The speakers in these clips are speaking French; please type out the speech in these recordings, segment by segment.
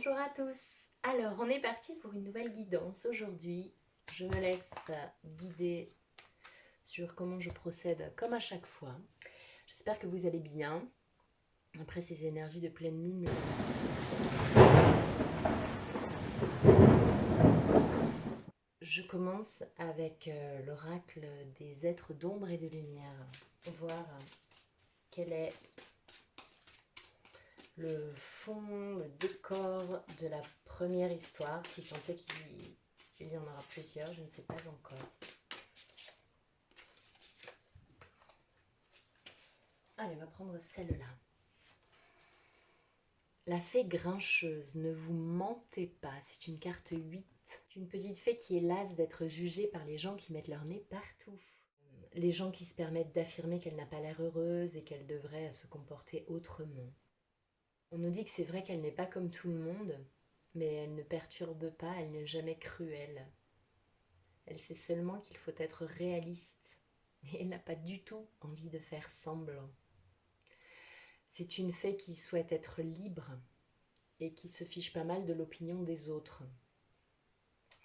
Bonjour à tous. Alors, on est parti pour une nouvelle guidance. Aujourd'hui, je me laisse guider sur comment je procède comme à chaque fois. J'espère que vous allez bien. Après ces énergies de pleine lune, je commence avec l'oracle des êtres d'ombre et de lumière. Voir quel est le fond, le décor de la première histoire, si tant est qu'il y en aura plusieurs, je ne sais pas encore. Allez, on va prendre celle-là. La fée grincheuse, ne vous mentez pas, c'est une carte 8. C'est une petite fée qui est lasse d'être jugée par les gens qui mettent leur nez partout. Les gens qui se permettent d'affirmer qu'elle n'a pas l'air heureuse et qu'elle devrait se comporter autrement. On nous dit que c'est vrai qu'elle n'est pas comme tout le monde, mais elle ne perturbe pas, elle n'est jamais cruelle. Elle sait seulement qu'il faut être réaliste et elle n'a pas du tout envie de faire semblant. C'est une fée qui souhaite être libre et qui se fiche pas mal de l'opinion des autres.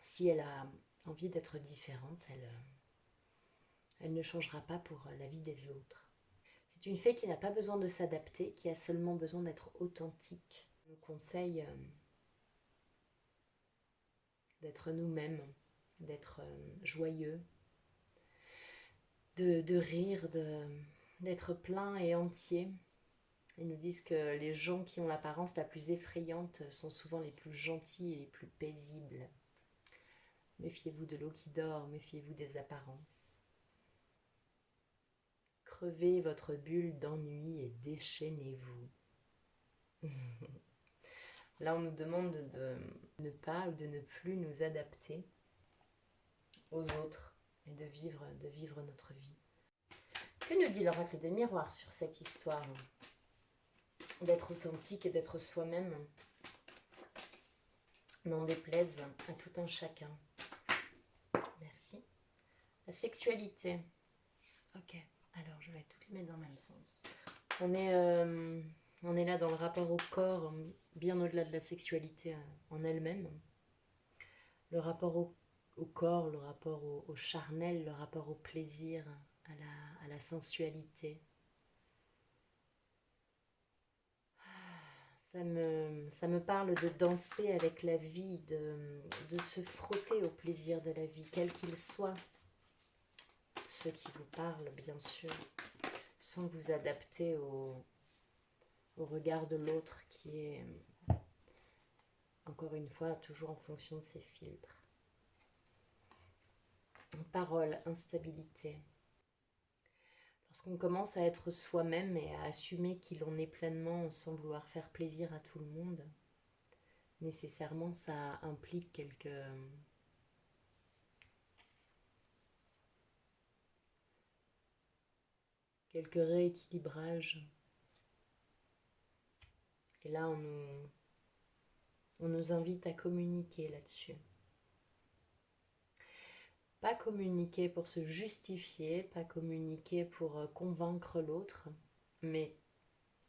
Si elle a envie d'être différente, elle ne changera pas pour la vie des autres. C'est une fée qui n'a pas besoin de s'adapter, qui a seulement besoin d'être authentique. On nous conseille d'être nous-mêmes, d'être joyeux, de rire, d'être plein et entier. Ils nous disent que les gens qui ont l'apparence la plus effrayante sont souvent les plus gentils et les plus paisibles. Méfiez-vous de l'eau qui dort, méfiez-vous des apparences. Crevez votre bulle d'ennui et déchaînez-vous. Là, on nous demande de ne pas ou de ne plus nous adapter aux autres et de vivre notre vie. Que nous dit l'oracle des miroirs sur cette histoire d'être authentique et d'être soi-même, n'en déplaise à tout un chacun. Merci. La sexualité. Ok, alors je vais toutes les mettre dans le même sens. On est là dans le rapport au corps, bien au-delà de la sexualité en elle-même. Le rapport au corps, le rapport au charnel, le rapport au plaisir, à la sensualité. Ça me parle de danser avec la vie, de se frotter au plaisir de la vie, quel qu'il soit. Ceux qui vous parlent, bien sûr, sans vous adapter au regard de l'autre qui est, encore une fois, toujours en fonction de ses filtres. Parole, instabilité. Lorsqu'on commence à être soi-même et à assumer qui l'on est pleinement sans vouloir faire plaisir à tout le monde, nécessairement ça implique quelques rééquilibrages. Et là, on nous invite à communiquer là-dessus. Pas communiquer pour se justifier, pas communiquer pour convaincre l'autre, mais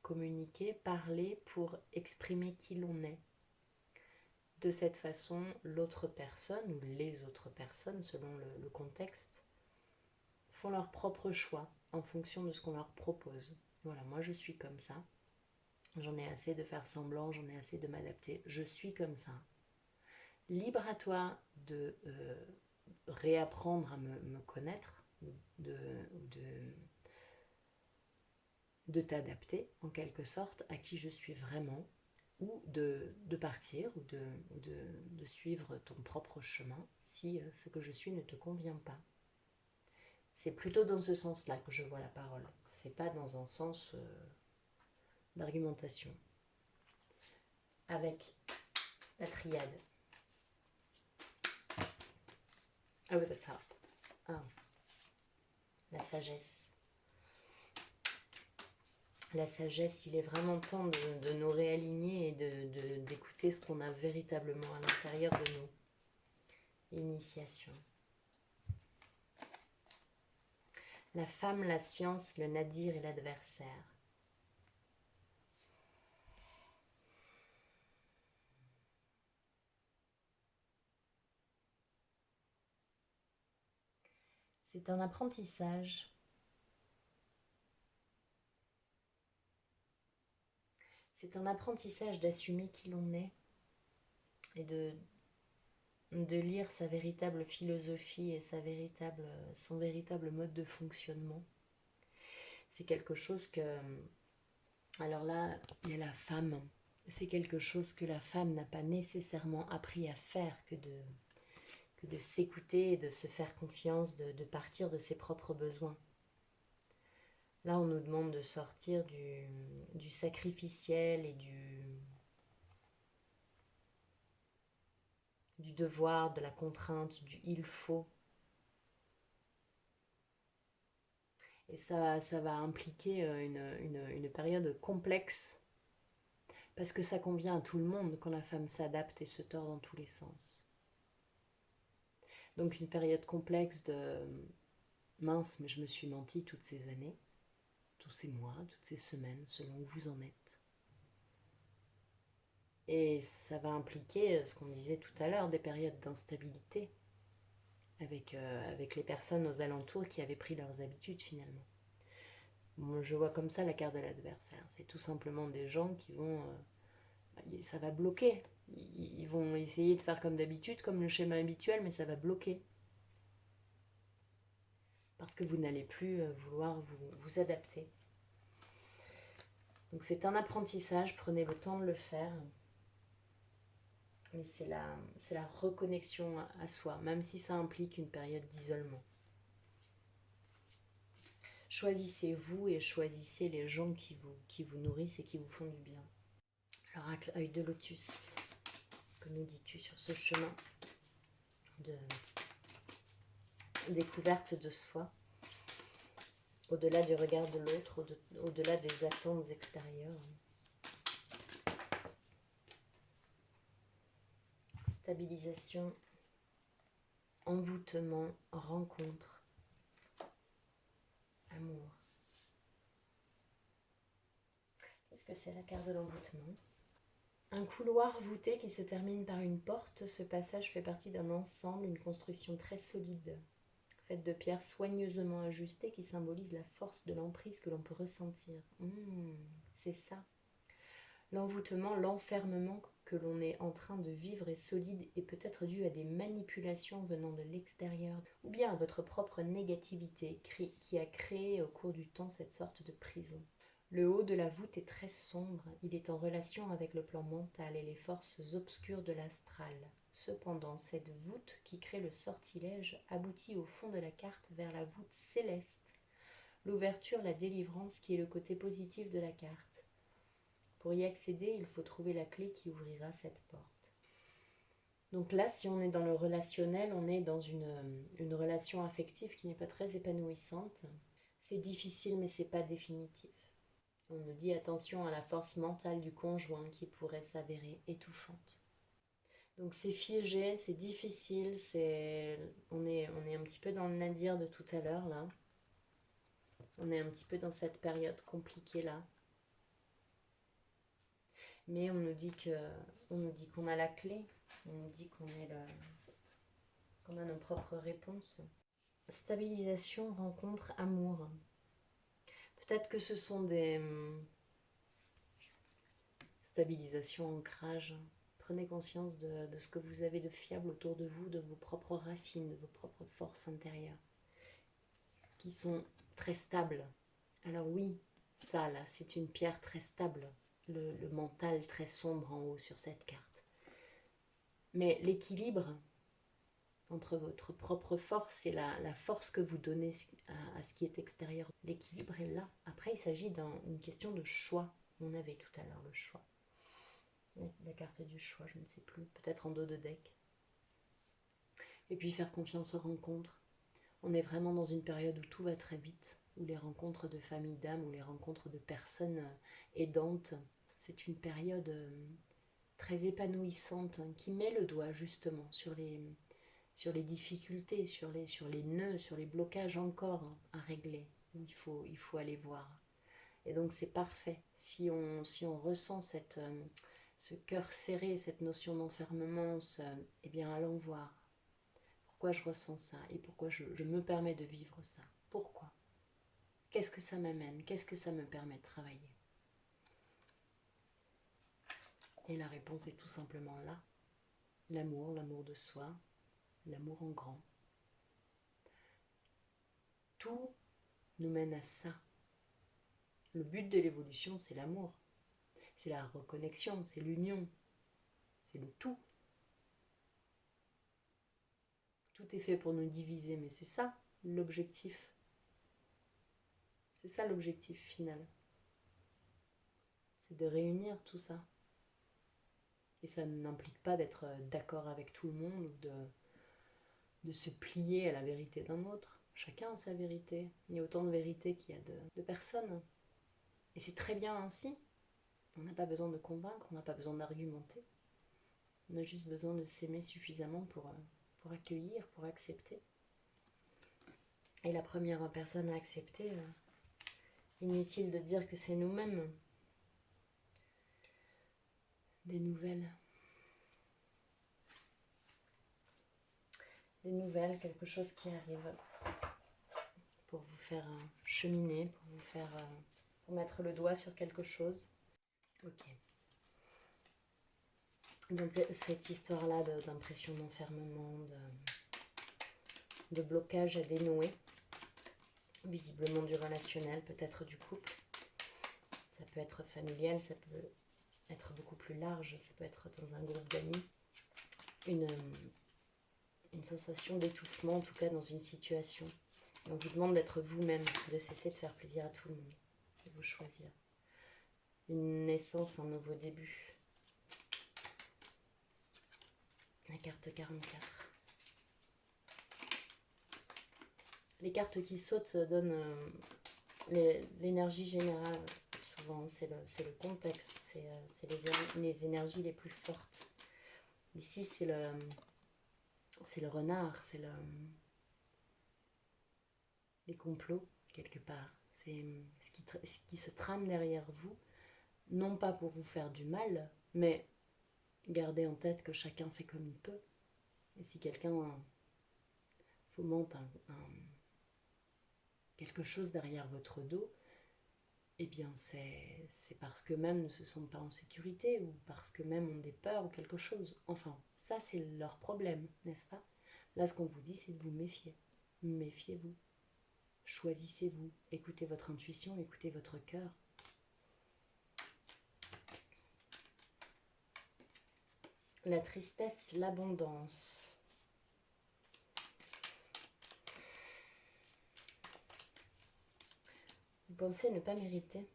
communiquer, parler pour exprimer qui l'on est. De cette façon, l'autre personne ou les autres personnes, selon le contexte, font leur propre choix en fonction de ce qu'on leur propose. Voilà, moi je suis comme ça. J'en ai assez de faire semblant, j'en ai assez de m'adapter. Je suis comme ça. Libre à toi de réapprendre à me connaître, de t'adapter en quelque sorte à qui je suis vraiment, ou de partir, ou de suivre ton propre chemin si ce que je suis ne te convient pas. C'est plutôt dans ce sens-là que je vois la parole. C'est pas dans un sens d'argumentation. Avec la triade. Over the top. Ah. La sagesse. La sagesse, il est vraiment temps de nous réaligner et d'écouter ce qu'on a véritablement à l'intérieur de nous. Initiation. La femme, la science, le nadir et l'adversaire. C'est un apprentissage. C'est un apprentissage d'assumer qui l'on est et de lire sa véritable philosophie et son véritable mode de fonctionnement. C'est quelque chose que... Alors là, il y a la femme. C'est quelque chose que la femme n'a pas nécessairement appris à faire que de s'écouter et de se faire confiance, de partir de ses propres besoins. Là, on nous demande de sortir du sacrificiel et du devoir, de la contrainte, du il faut. Et ça va impliquer une période complexe, parce que ça convient à tout le monde quand la femme s'adapte et se tord dans tous les sens. Donc une période complexe de mince, mais je me suis menti toutes ces années, tous ces mois, toutes ces semaines, selon où vous en êtes. Et ça va impliquer ce qu'on disait tout à l'heure, des périodes d'instabilité avec les personnes aux alentours qui avaient pris leurs habitudes finalement. Moi, je vois comme ça la carte de l'adversaire. C'est tout simplement des gens qui vont... ça va bloquer. Ils vont essayer de faire comme d'habitude, comme le schéma habituel, mais ça va bloquer. Parce que vous n'allez plus vouloir vous adapter. Donc c'est un apprentissage, prenez le temps de le faire. Mais c'est la reconnexion à soi, même si ça implique une période d'isolement. Choisissez-vous et choisissez les gens qui vous nourrissent et qui vous font du bien. L'oracle œil de lotus, que nous dis-tu sur ce chemin de découverte de soi, au-delà du regard de l'autre, au-delà des attentes extérieures. Stabilisation, envoûtement, rencontre, amour. Qu'est-ce que c'est la carte de l'envoûtement ? Un couloir voûté qui se termine par une porte. Ce passage fait partie d'un ensemble, une construction très solide, faite de pierres soigneusement ajustées qui symbolisent la force de l'emprise que l'on peut ressentir. C'est ça. L'envoûtement, l'enfermement que l'on est en train de vivre est solide et peut être dû à des manipulations venant de l'extérieur, ou bien à votre propre négativité qui a créé au cours du temps cette sorte de prison. Le haut de la voûte est très sombre, il est en relation avec le plan mental et les forces obscures de l'astral. Cependant, cette voûte qui crée le sortilège aboutit au fond de la carte vers la voûte céleste, l'ouverture, la délivrance qui est le côté positif de la carte. Pour y accéder, il faut trouver la clé qui ouvrira cette porte. Donc là, si on est dans le relationnel, on est dans une relation affective qui n'est pas très épanouissante. C'est difficile, mais c'est pas définitif. On nous dit attention à la force mentale du conjoint qui pourrait s'avérer étouffante. Donc c'est figé, c'est difficile, on est un petit peu dans le nadir de tout à l'heure là. On est un petit peu dans cette période compliquée là. Mais on nous dit qu'on a la clé, on nous dit qu'on a nos propres réponses. Stabilisation, rencontre, amour. Peut-être que ce sont des stabilisation, ancrage. Prenez conscience de ce que vous avez de fiable autour de vous, de vos propres racines, de vos propres forces intérieures, qui sont très stables. Alors oui, ça là, c'est une pierre très stable, le mental très sombre en haut sur cette carte. Mais l'équilibre entre votre propre force et la force que vous donnez à ce qui est extérieur, l'équilibre est là. Après, il s'agit d'une question de choix. On avait tout à l'heure le choix. La carte du choix, je ne sais plus, peut-être en dos de deck. Et puis faire confiance aux rencontres. On est vraiment dans une période où tout va très vite, où les rencontres de familles d'âmes, ou les rencontres de personnes aidantes, c'est une période très épanouissante qui met le doigt justement sur les difficultés, sur les nœuds, sur les blocages encore à régler, où il faut aller voir. Et donc c'est parfait. Si on ressent ce cœur serré, cette notion d'enfermement, eh bien allons voir. pourquoi je ressens ça et pourquoi je me permets de vivre ça. Pourquoi? Qu'est-ce que ça m'amène? Qu'est-ce que ça me permet de travailler? Et la réponse est tout simplement là. L'amour, l'amour de soi, l'amour en grand. Tout nous mène à ça. Le but de l'évolution, c'est l'amour. C'est la reconnexion, c'est l'union, c'est le tout. Tout est fait pour nous diviser, mais c'est ça l'objectif. C'est ça l'objectif final. C'est de réunir tout ça. Et ça n'implique pas d'être d'accord avec tout le monde ou de se plier à la vérité d'un autre. Chacun a sa vérité. Il y a autant de vérités qu'il y a de personnes. Et c'est très bien ainsi. On n'a pas besoin de convaincre, on n'a pas besoin d'argumenter. On a juste besoin de s'aimer suffisamment pour accueillir, pour accepter. Et la première personne à accepter, inutile de dire que c'est nous-mêmes. Des nouvelles. Des nouvelles, quelque chose qui arrive pour vous faire cheminer, pour vous faire pour mettre le doigt sur quelque chose. Ok. Donc cette histoire-là d'impression d'enfermement, de blocage à dénouer, visiblement du relationnel, peut-être du couple. Ça peut être familial, ça peut être beaucoup plus large, ça peut être dans un groupe d'amis. Une sensation d'étouffement, en tout cas dans une situation. Et on vous demande d'être vous-même, de cesser de faire plaisir à tout le monde, de vous choisir. Une naissance, un nouveau début. La carte 44. Les cartes qui sautent donnent l'énergie générale. Souvent, c'est le contexte, c'est les énergies les plus fortes. Ici, c'est le renard, c'est les complots, quelque part. C'est ce qui se trame derrière vous, non pas pour vous faire du mal, mais gardez en tête que chacun fait comme il peut. Et si quelqu'un fomente quelque chose derrière votre dos, eh bien c'est parce qu'eux-mêmes ne se sentent pas en sécurité ou parce qu'eux-mêmes ont des peurs ou quelque chose. Enfin, ça c'est leur problème, n'est-ce pas? Là, ce qu'on vous dit, c'est de vous méfier. Méfiez-vous. Choisissez-vous. Écoutez votre intuition, écoutez votre cœur. La tristesse, l'abondance. Vous pensez ne pas mériter.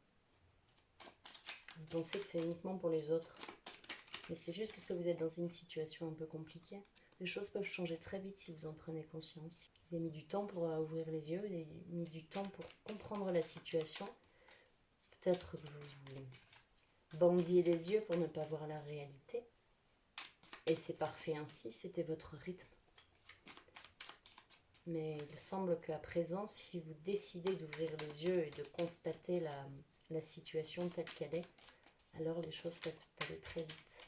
Vous pensez que c'est uniquement pour les autres. Mais c'est juste parce que vous êtes dans une situation un peu compliquée. Les choses peuvent changer très vite si vous en prenez conscience. Vous avez mis du temps pour ouvrir les yeux, vous avez mis du temps pour comprendre la situation. Peut-être que vous bandiez les yeux pour ne pas voir la réalité. Et c'est parfait ainsi, c'était votre rythme. Mais il semble qu'à présent, si vous décidez d'ouvrir les yeux et de constater la situation telle qu'elle est, alors les choses peuvent aller très vite.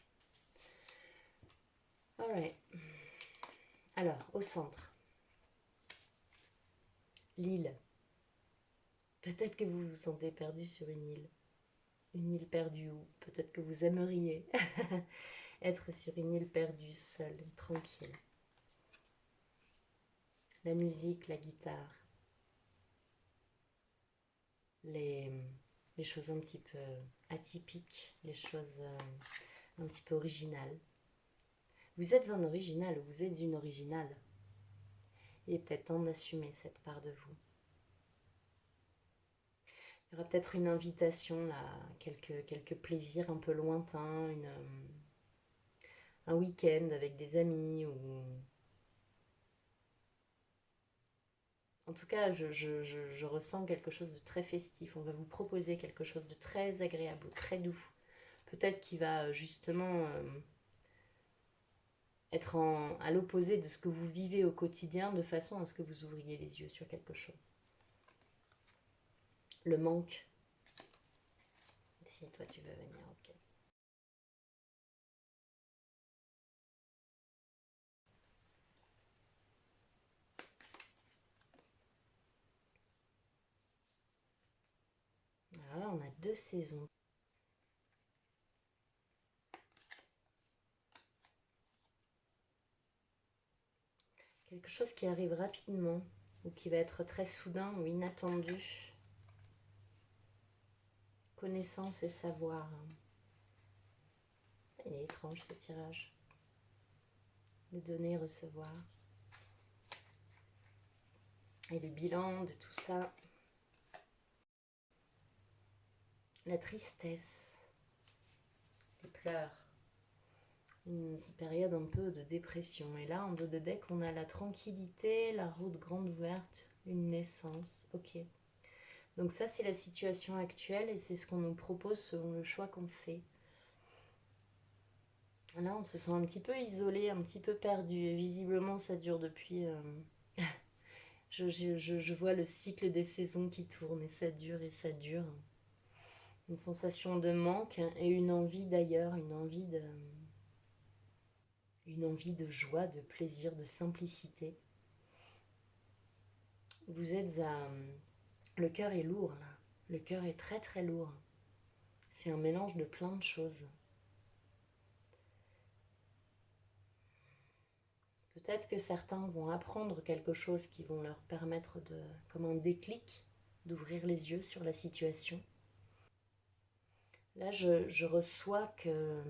Alright. Alors, au centre. L'île. Peut-être que vous vous sentez perdu sur une île. Une île perdue où peut-être que vous aimeriez être sur une île perdue, seule, tranquille. La musique, la guitare. Les choses un petit peu atypiques, les choses un petit peu originales. Vous êtes un original, vous êtes une originale. Il est peut-être temps d'assumer cette part de vous. Il y aura peut-être une invitation là, quelques plaisirs un peu lointains, un week-end avec des amis ou... En tout cas, je ressens quelque chose de très festif. On va vous proposer quelque chose de très agréable, très doux. Peut-être qu'il va justement être à l'opposé de ce que vous vivez au quotidien, de façon à ce que vous ouvriez les yeux sur quelque chose. Le manque. Si toi tu veux venir, ok. on a 2 saisons. Quelque chose qui arrive rapidement ou qui va être très soudain ou inattendu. Connaissance et savoir. Il est étrange ce tirage. Le donner, recevoir. Et le bilan de tout ça. La tristesse. Les pleurs. Une période un peu de dépression. Et là, en dos de deck, on a la tranquillité, la route grande ouverte, une naissance. Ok. Donc ça, c'est la situation actuelle et c'est ce qu'on nous propose selon le choix qu'on fait. Là, on se sent un petit peu isolé, un petit peu perdu. Et visiblement, ça dure depuis... je vois le cycle des saisons qui tourne et ça dure et ça dure. Une sensation de manque et une envie d'ailleurs, une envie de joie, de plaisir, de simplicité. Vous êtes à... Le cœur est lourd là. Le cœur est très très lourd. C'est un mélange de plein de choses. Peut-être que certains vont apprendre quelque chose qui vont leur permettre de, comme un déclic, d'ouvrir les yeux sur la situation. Là, je reçois que,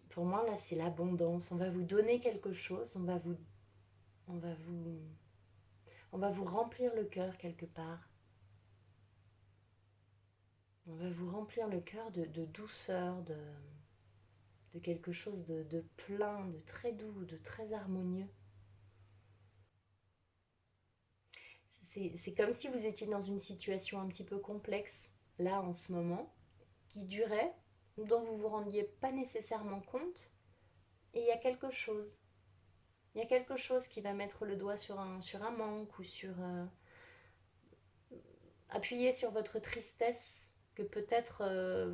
pour moi, là, c'est l'abondance. On va vous donner quelque chose, on va vous remplir le cœur quelque part. On va vous remplir le cœur de douceur, de quelque chose de plein, de très doux, de très harmonieux. C'est comme si vous étiez dans une situation un petit peu complexe, là, en ce moment, qui durait, dont vous ne vous rendiez pas nécessairement compte, et il y a quelque chose. Il y a quelque chose qui va mettre le doigt sur un manque ou sur... appuyer sur votre tristesse que peut-être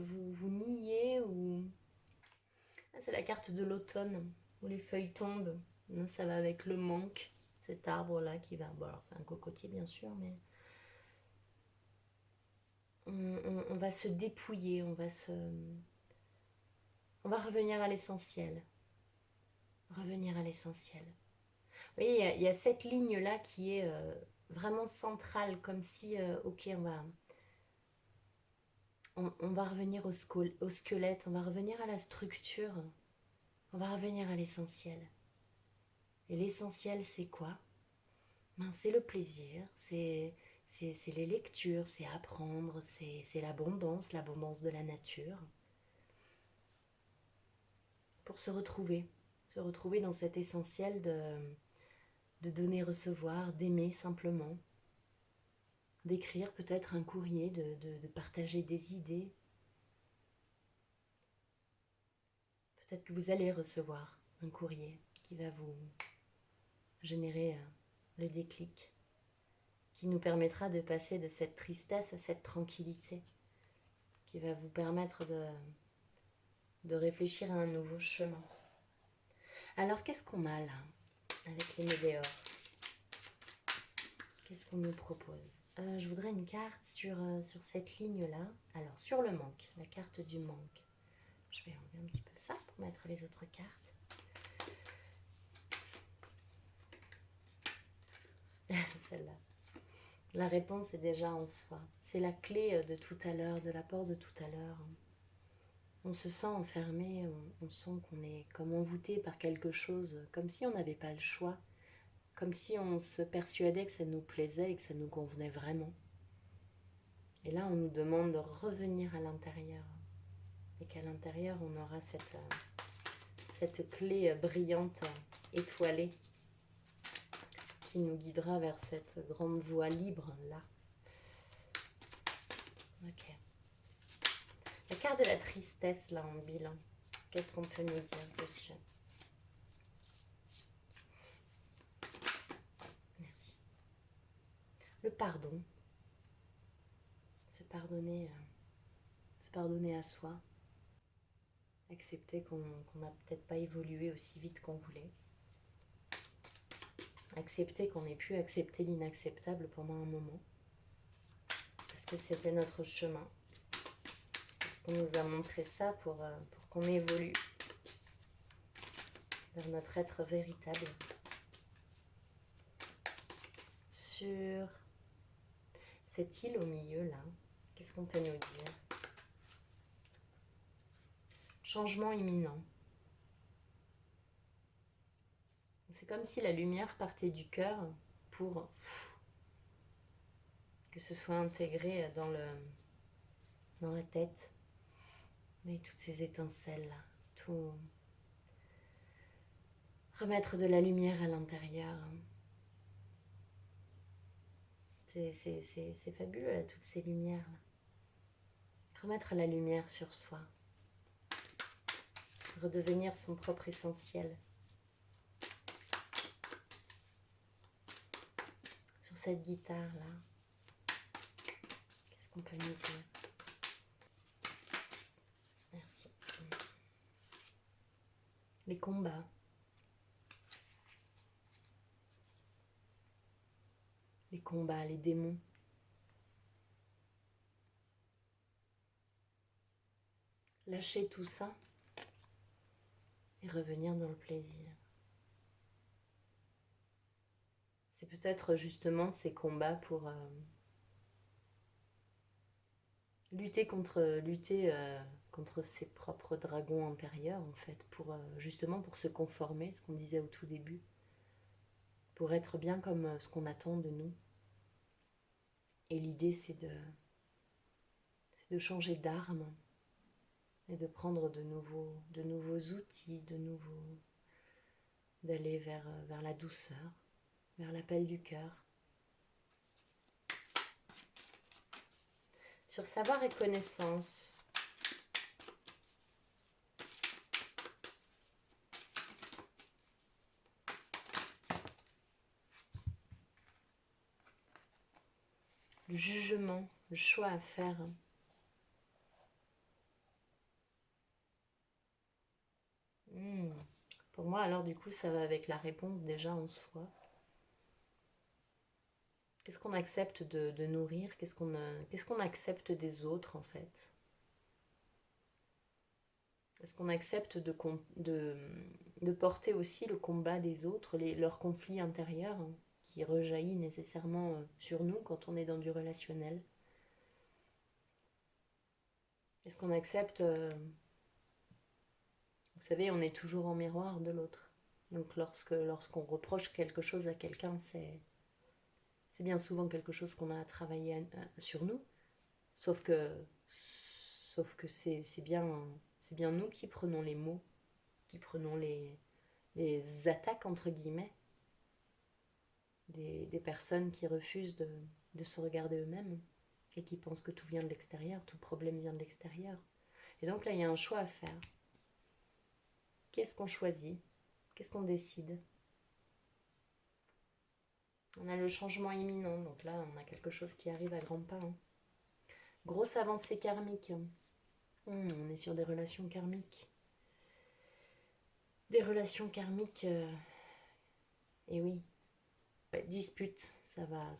vous niez ou... Ah, c'est la carte de l'automne où les feuilles tombent. Ça va avec le manque, cet arbre-là qui va... Bon, alors c'est un cocotier bien sûr, mais... On va se dépouiller, on va revenir à l'essentiel. Revenir à l'essentiel. Vous voyez, il y a cette ligne-là qui est vraiment centrale, comme si, ok, on va revenir au squelette, on va revenir à la structure, on va revenir à l'essentiel. Et l'essentiel, c'est quoi? C'est le plaisir, c'est les lectures, c'est apprendre, c'est l'abondance de la nature. Pour se retrouver dans cet essentiel de donner, recevoir, d'aimer simplement, d'écrire peut-être un courrier, de partager des idées. Peut-être que vous allez recevoir un courrier qui va vous générer le déclic, qui nous permettra de passer de cette tristesse à cette tranquillité, qui va vous permettre de réfléchir à un nouveau chemin. Alors qu'est-ce qu'on a là avec les météores? Qu'est-ce qu'on nous propose? Je voudrais une carte sur cette ligne-là. Alors, sur le manque, la carte du manque. Je vais enlever un petit peu ça pour mettre les autres cartes. Celle-là. La réponse est déjà en soi. C'est la clé de tout à l'heure, de l'apport de tout à l'heure. On se sent enfermé, on sent qu'on est comme envoûté par quelque chose, comme si on n'avait pas le choix. Comme si on se persuadait que ça nous plaisait et que ça nous convenait vraiment. Et là, on nous demande de revenir à l'intérieur. Et qu'à l'intérieur, on aura cette clé brillante, étoilée, qui nous guidera vers cette grande voie libre, là. Ok. La carte de la tristesse, là, en bilan. Qu'est-ce qu'on peut nous dire dessus? Merci. Le pardon. Se pardonner à soi. Accepter qu'on n'a peut-être pas évolué aussi vite qu'on voulait. Accepter qu'on ait pu accepter l'inacceptable pendant un moment. Parce que c'était notre chemin. On nous a montré ça pour qu'on évolue vers notre être véritable. Sur cette île au milieu là, qu'est-ce qu'on peut nous dire? Changement imminent. C'est comme si la lumière partait du cœur pour que ce soit intégré dans la tête. Mais toutes ces étincelles là, tout remettre de la lumière à l'intérieur. C'est fabuleux là, toutes ces lumières là. Remettre la lumière sur soi. Redevenir son propre essentiel. Sur cette guitare là, qu'est-ce qu'on peut nous dire? Merci. Les combats. Les combats, les démons. Lâcher tout ça et revenir dans le plaisir. C'est peut-être justement ces combats pour lutter contre ses propres dragons intérieurs en fait, pour justement pour se conformer, ce qu'on disait au tout début, pour être bien comme ce qu'on attend de nous. Et l'idée c'est de changer d'arme et de prendre de nouveaux outils, d'aller vers la douceur, vers l'appel du cœur. Sur savoir et connaissance. Le jugement, le choix à faire. Pour moi, alors du coup, ça va avec la réponse déjà en soi. Qu'est-ce qu'on accepte de nourrir? Qu'est-ce qu'on accepte des autres en fait? Est-ce qu'on accepte de porter aussi le combat des autres, leurs conflits intérieurs hein, qui rejaillit nécessairement sur nous quand on est dans du relationnel? Est-ce qu'on accepte... vous savez, on est toujours en miroir de l'autre. Donc lorsqu'on reproche quelque chose à quelqu'un, c'est bien souvent quelque chose qu'on a à travailler sur nous. Sauf que c'est bien nous qui prenons les mots, qui prenons les attaques entre guillemets des personnes qui refusent de se regarder eux-mêmes et qui pensent que tout vient de l'extérieur, tout problème vient de l'extérieur. Et donc là, il y a un choix à faire. Qu'est-ce qu'on choisit? Qu'est-ce qu'on décide? On a le changement imminent, donc là, on a quelque chose qui arrive à grands pas. Hein. Grosse avancée karmique. On est sur des relations karmiques. Des relations karmiques, et oui. Ouais, dispute, ça va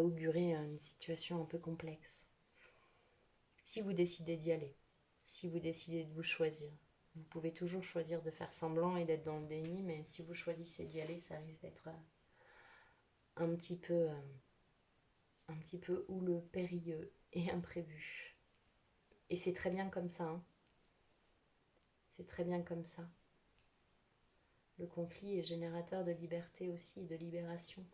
augurer une situation un peu complexe. Si vous décidez d'y aller, si vous décidez de vous choisir, vous pouvez toujours choisir de faire semblant et d'être dans le déni, mais si vous choisissez d'y aller, ça risque d'être un petit peu houleux, périlleux et imprévu. Et c'est très bien comme ça, hein. C'est très bien comme ça. Le conflit est générateur de liberté aussi, de libération.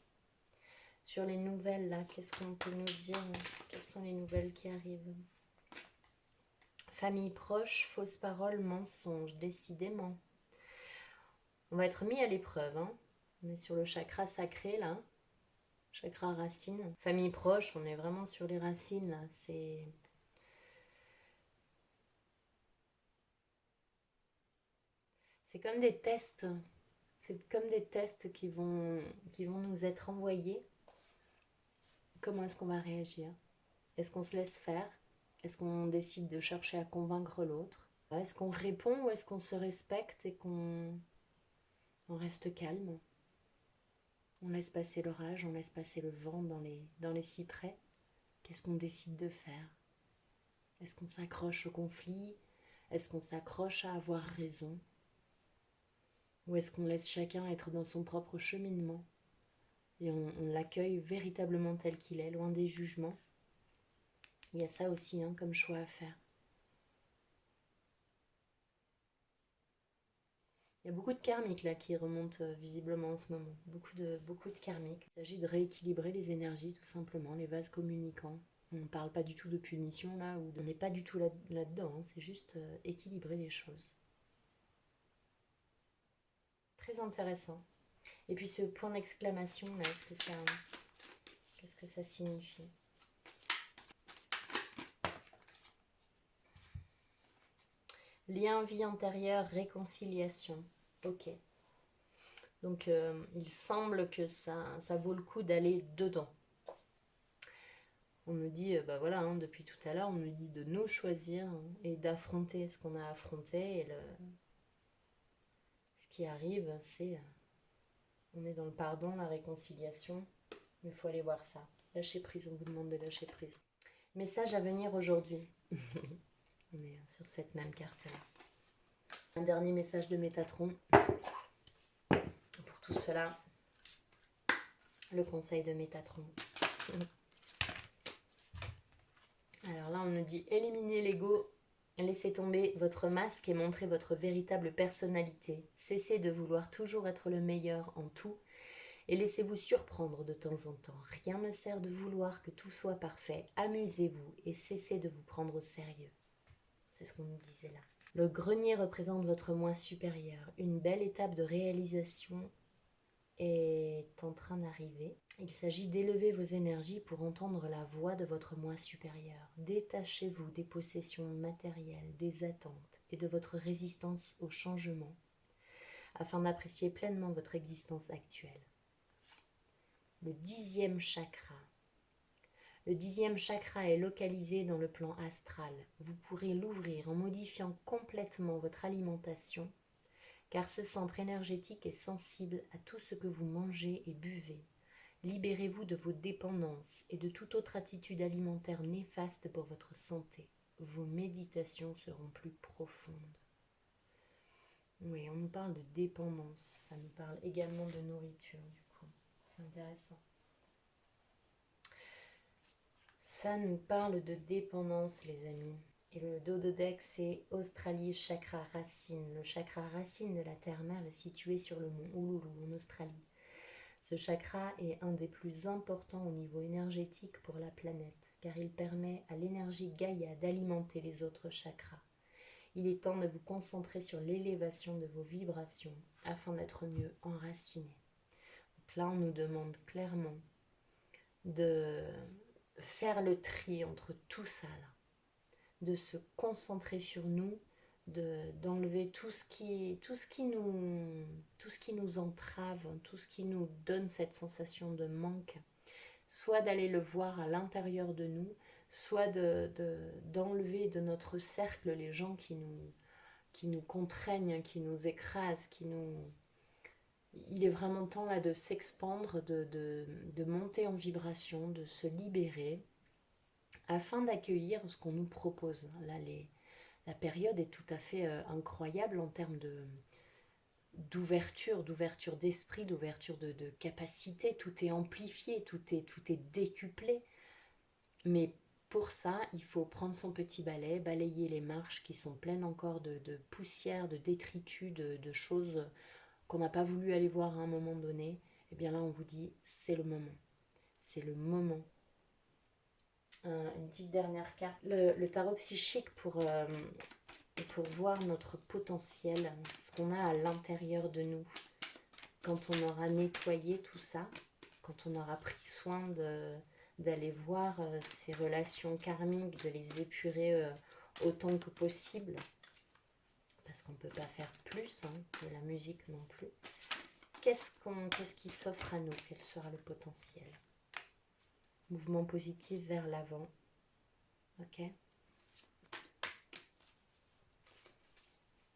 Sur les nouvelles, là, qu'est-ce qu'on peut nous dire? Quelles sont les nouvelles qui arrivent? Famille proche, fausses paroles, mensonges, décidément. On va être mis à l'épreuve, hein. On est sur le chakra sacré, là. Chakra racine. Famille proche, on est vraiment sur les racines, là. C'est comme des tests. C'est comme des tests qui vont nous être envoyés. Comment est-ce qu'on va réagir? Est-ce qu'on se laisse faire? Est-ce qu'on décide de chercher à convaincre l'autre? Est-ce qu'on répond ou est-ce qu'on se respecte et qu'on reste calme? On laisse passer l'orage, on laisse passer le vent dans les cyprès. Qu'est-ce qu'on décide de faire? Est-ce qu'on s'accroche au conflit? Est-ce qu'on s'accroche à avoir raison? Ou est-ce qu'on laisse chacun être dans son propre cheminement et on l'accueille véritablement tel qu'il est, loin des jugements? Il y a ça aussi hein, comme choix à faire. Il y a beaucoup de karmiques là qui remontent visiblement en ce moment. Beaucoup de karmiques. Il s'agit de rééquilibrer les énergies tout simplement, les vases communicants. On ne parle pas du tout de punition là, ou on n'est pas du tout là-dedans, hein, c'est juste équilibrer les choses. Très intéressant. Et puis ce point d'exclamation là, qu'est-ce que ça signifie? Lien, vie intérieure, réconciliation. Ok. Donc il semble que ça vaut le coup d'aller dedans. On nous dit, bah voilà, hein, depuis tout à l'heure, on nous dit de nous choisir hein, et d'affronter ce qu'on a affronté. Et ce qui arrive, c'est, on est dans le pardon, la réconciliation, mais il faut aller voir ça. Lâcher prise, on vous demande de lâcher prise. Message à venir aujourd'hui. On est sur cette même carte-là. Un dernier message de Métatron. Pour tout cela, le conseil de Métatron. Alors là, on nous dit éliminez l'ego, laissez tomber votre masque et montrez votre véritable personnalité. Cessez de vouloir toujours être le meilleur en tout et laissez-vous surprendre de temps en temps. Rien ne sert de vouloir que tout soit parfait. Amusez-vous et cessez de vous prendre au sérieux. C'est ce qu'on nous disait là. Le grenier représente votre moi supérieur. Une belle étape de réalisation est en train d'arriver. Il s'agit d'élever vos énergies pour entendre la voix de votre moi supérieur. Détachez-vous des possessions matérielles, des attentes et de votre résistance au changement afin d'apprécier pleinement votre existence actuelle. Le 10e chakra. Le 10e chakra est localisé dans le plan astral. Vous pourrez l'ouvrir en modifiant complètement votre alimentation car ce centre énergétique est sensible à tout ce que vous mangez et buvez. Libérez-vous de vos dépendances et de toute autre attitude alimentaire néfaste pour votre santé. Vos méditations seront plus profondes. Oui, on nous parle de dépendance, ça nous parle également de nourriture du coup. C'est intéressant. Ça nous parle de dépendance les amis. Et le dos de deck, c'est Australie, chakra racine. Le chakra racine de la Terre-Mère est situé sur le mont Uluru, en Australie. Ce chakra est un des plus importants au niveau énergétique pour la planète, car il permet à l'énergie Gaïa d'alimenter les autres chakras. Il est temps de vous concentrer sur l'élévation de vos vibrations afin d'être mieux enracinés. Donc là, on nous demande clairement de faire le tri entre tout ça là, de se concentrer sur nous, d'enlever tout ce qui nous entrave, tout ce qui nous donne cette sensation de manque, soit d'aller le voir à l'intérieur de nous, soit d'enlever de notre cercle les gens qui nous contraignent, qui nous écrasent, Il est vraiment temps là de s'expandre, de monter en vibration, de se libérer, afin d'accueillir ce qu'on nous propose. Là, la période est tout à fait incroyable en termes d'ouverture d'esprit, d'ouverture de capacité. Tout est amplifié, tout est décuplé. Mais pour ça, il faut prendre son petit balai, balayer les marches qui sont pleines encore de poussière, de détritus, de choses qu'on n'a pas voulu aller voir à un moment donné. Et bien là, on vous dit, c'est le moment. C'est le moment. Une petite dernière carte. Le tarot psychique pour voir notre potentiel, ce qu'on a à l'intérieur de nous. Quand on aura nettoyé tout ça, quand on aura pris soin d'aller voir ces relations karmiques, de les épurer autant que possible, parce qu'on ne peut pas faire plus, hein, de la musique non plus. Qu'est-ce qui s'offre à nous? Quel sera le potentiel? Mouvement positif vers l'avant. Ok?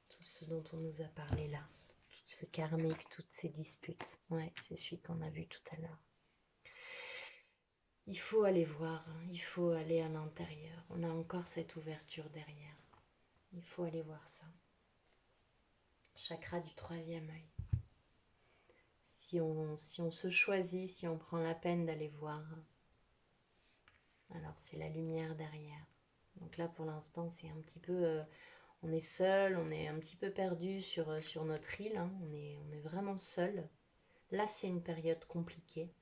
Tout ce dont on nous a parlé là. Tout ce karmique, toutes ces disputes. Ouais, c'est celui qu'on a vu tout à l'heure. Il faut aller voir, hein, il faut aller à l'intérieur. On a encore cette ouverture derrière. Il faut aller voir ça. Chakra du troisième œil. Si on se choisit, si on prend la peine d'aller voir, alors c'est la lumière derrière. Donc là pour l'instant c'est un petit peu... on est seul, on est un petit peu perdu sur notre île, hein, on est vraiment seul. Là c'est une période compliquée.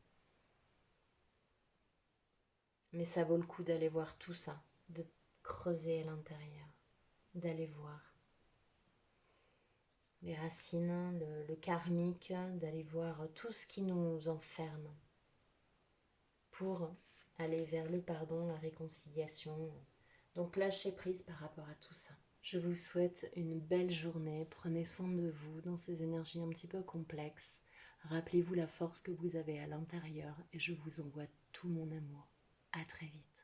Mais ça vaut le coup d'aller voir tout ça, de creuser à l'intérieur, d'aller voir les racines, le karmique, d'aller voir tout ce qui nous enferme pour aller vers le pardon, la réconciliation. Donc lâchez prise par rapport à tout ça. Je vous souhaite une belle journée, prenez soin de vous dans ces énergies un petit peu complexes. Rappelez-vous la force que vous avez à l'intérieur et je vous envoie tout mon amour. À très vite.